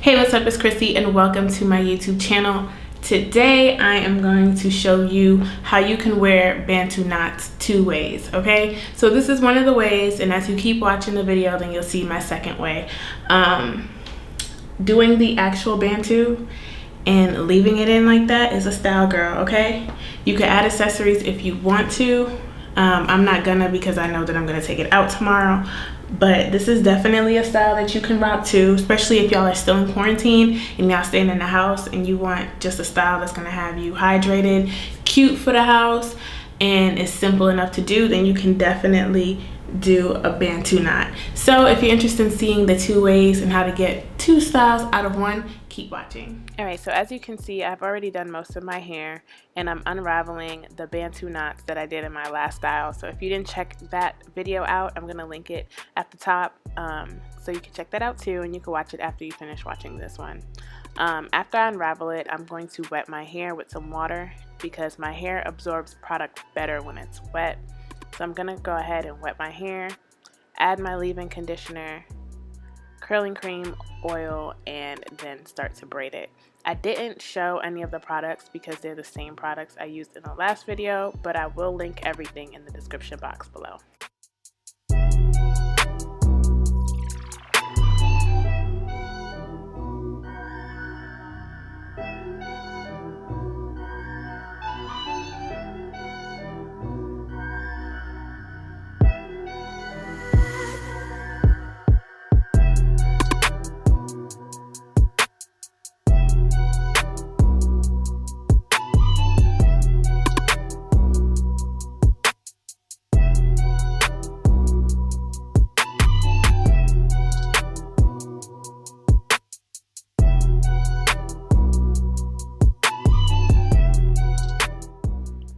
Hey, what's up? It's Krissy and welcome to my YouTube channel. Today I am going to show you how you can wear Bantu knots two ways, okay? So this is one of the ways, and as you keep watching the video, then you'll see my second way. Doing the actual Bantu and leaving it in like that is a style, girl, okay? You can add accessories if you want to. I'm not gonna, because I know that I'm gonna take it out tomorrow. But this is definitely a style that you can rock to, especially if y'all are still in quarantine and y'all staying in the house and you want just a style that's gonna have you hydrated, cute for the house, and is simple enough to do. Then you can definitely do a Bantu knot. So if you're interested in seeing the two ways and how to get two styles out of one, keep watching. All right, so as you can see, I've already done most of my hair and I'm unraveling the Bantu knots that I did in my last style. So if you didn't check that video out, I'm gonna link it at the top, so you can check that out too, and you can watch it after you finish watching this one. After I unravel it, I'm going to wet my hair with some water because my hair absorbs product better when it's wet. So I'm gonna go ahead and wet my hair, add my leave-in conditioner, curling cream, oil, and then start to braid it. I didn't show any of the products because they're the same products I used in the last video, but I will link everything in the description box below.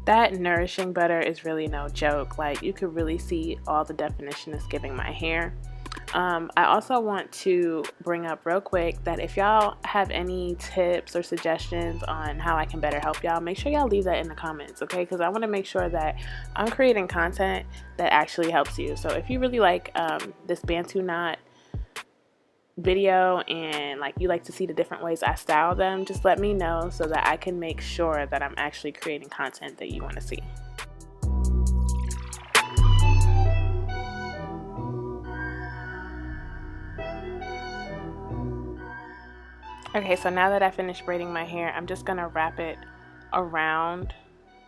That nourishing butter is really no joke. Like, you could really see all the definition it's giving my hair. I also want to bring up real quick that if y'all have any tips or suggestions on how I can better help y'all, make sure y'all leave that in the comments, okay? Because I want to make sure that I'm creating content that actually helps you. So if you really like this Bantu knot video and like you like to see the different ways I style them, just let me know so that I can make sure that I'm actually creating content that you want to see. Okay, so now that I finished braiding my hair, I'm just gonna wrap it around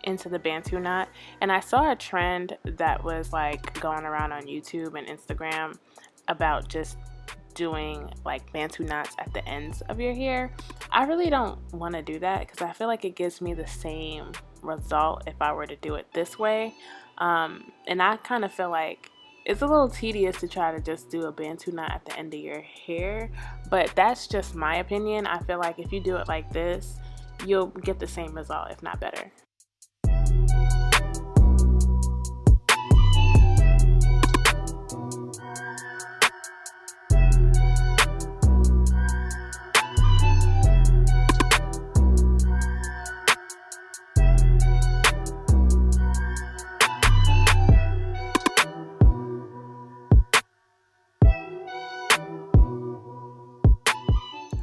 into the Bantu knot. And I saw a trend that was like going around on YouTube and Instagram about just doing like Bantu knots at the ends of your hair. I really don't want to do that because I feel like it gives me the same result if I were to do it this way, and I kind of feel like it's a little tedious to try to just do a Bantu knot at the end of your hair, but that's just my opinion. I feel like if you do it like this, you'll get the same result, if not better.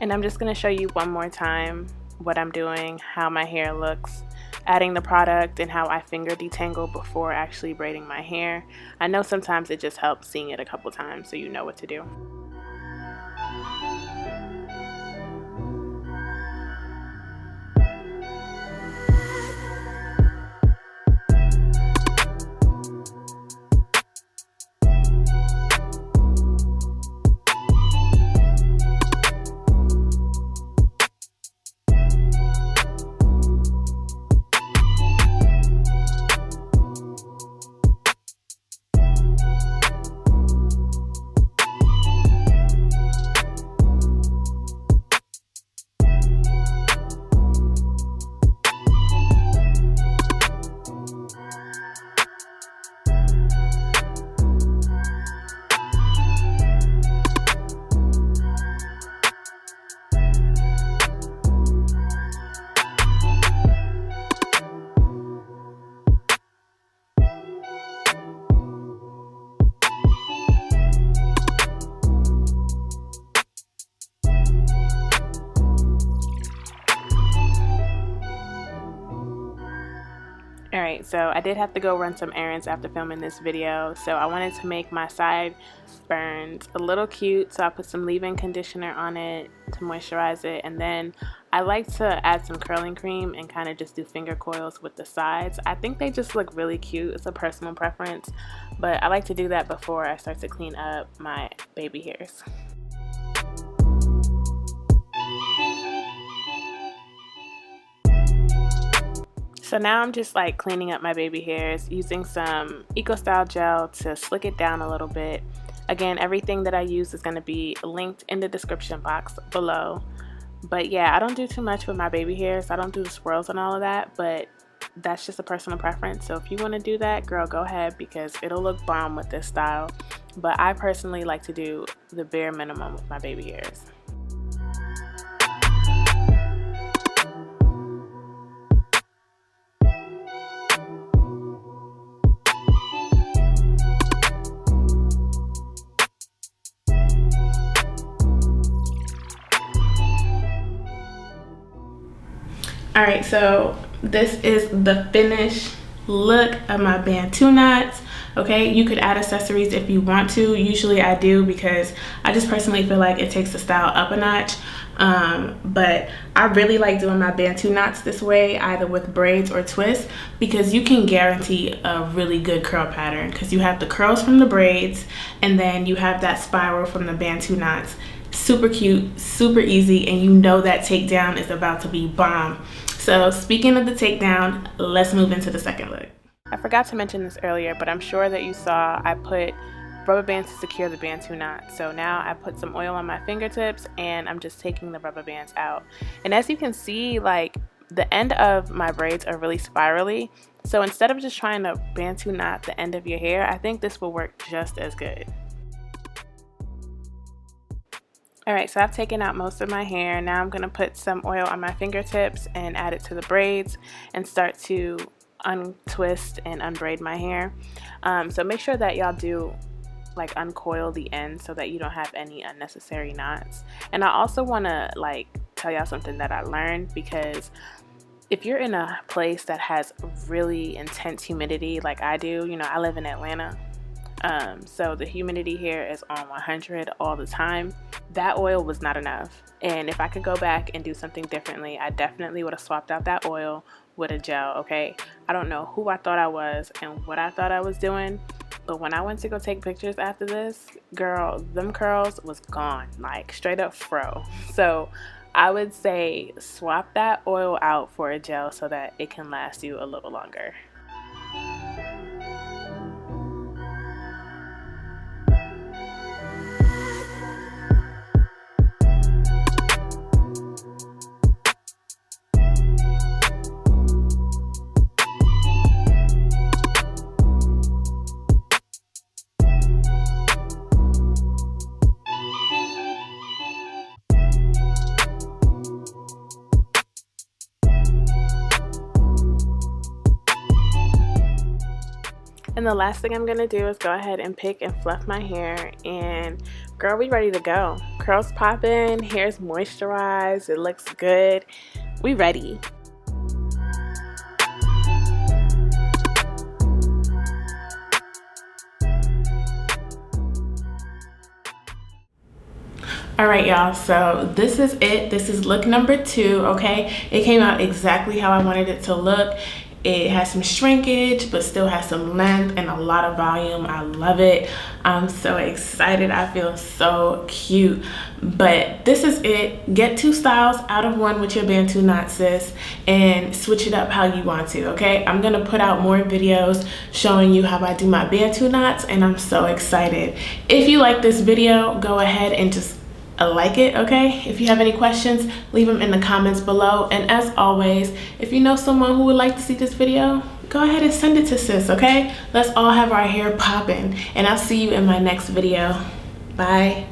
And I'm just going to show you one more time what I'm doing, how my hair looks, adding the product, and how I finger detangle before actually braiding my hair. I know sometimes it just helps seeing it a couple times so you know what to do. Alright, so I did have to go run some errands after filming this video, so I wanted to make my sideburns a little cute, so I put some leave-in conditioner on it to moisturize it, and then I like to add some curling cream and kind of just do finger coils with the sides. I think they just look really cute. It's a personal preference, but I like to do that before I start to clean up my baby hairs. So now I'm just like cleaning up my baby hairs using some Eco Style gel to slick it down a little bit. Again, everything that I use is going to be linked in the description box below. But yeah, I don't do too much with my baby hairs. I don't do the swirls and all of that, but that's just a personal preference. So if you want to do that, girl, go ahead, because it'll look bomb with this style. But I personally like to do the bare minimum with my baby hairs. Alright, so this is the finished look of my Bantu knots. Okay, you could add accessories if you want to. Usually I do, because I just personally feel like it takes the style up a notch. But I really like doing my Bantu knots this way, either with braids or twists, because you can guarantee a really good curl pattern, because you have the curls from the braids and then you have that spiral from the Bantu knots. Super cute, super easy, and you know that takedown is about to be bomb. So speaking of the takedown, let's move into the second look. I forgot to mention this earlier, but I'm sure that you saw I put rubber bands to secure the Bantu knot. So now I put some oil on my fingertips and I'm just taking the rubber bands out. And as you can see, like, the end of my braids are really spirally. So instead of just trying to Bantu knot the end of your hair, I think this will work just as good. Alright, so I've taken out most of my hair. Now I'm going to put some oil on my fingertips and add it to the braids and start to untwist and unbraid my hair. So make sure that y'all do like uncoil the end so that you don't have any unnecessary knots. And I also want to like tell y'all something that I learned, because if you're in a place that has really intense humidity like I do, you know, I live in Atlanta. So the humidity here is on 100 all the time. That oil was not enough, and if I could go back and do something differently, I definitely would have swapped out that oil with a gel. Okay, I don't know who I thought I was and what I thought I was doing, but when I went to go take pictures after this, girl, them curls was gone, like straight up fro. So I would say swap that oil out for a gel so that it can last you a little longer. And the last thing I'm gonna do is go ahead and pick and fluff my hair, and girl, we ready to go. Curls popping, hair's moisturized, it looks good. We ready. Alright y'all, so this is it. This is look number 2, okay? It came out exactly how I wanted it to look. It has some shrinkage, but still has some length and a lot of volume. I love it. I'm so excited. I feel so cute. But this is it. Get 2 styles out of 1 with your Bantu knot, sis, and switch it up how you want to, okay? I'm going to put out more videos showing you how I do my Bantu knots, and I'm so excited. If you like this video, go ahead and just like it, okay? If you have any questions, leave them in the comments below. And as always, if you know someone who would like to see this video, go ahead and send it to sis, okay? Let's all have our hair popping, and I'll see you in my next video. Bye.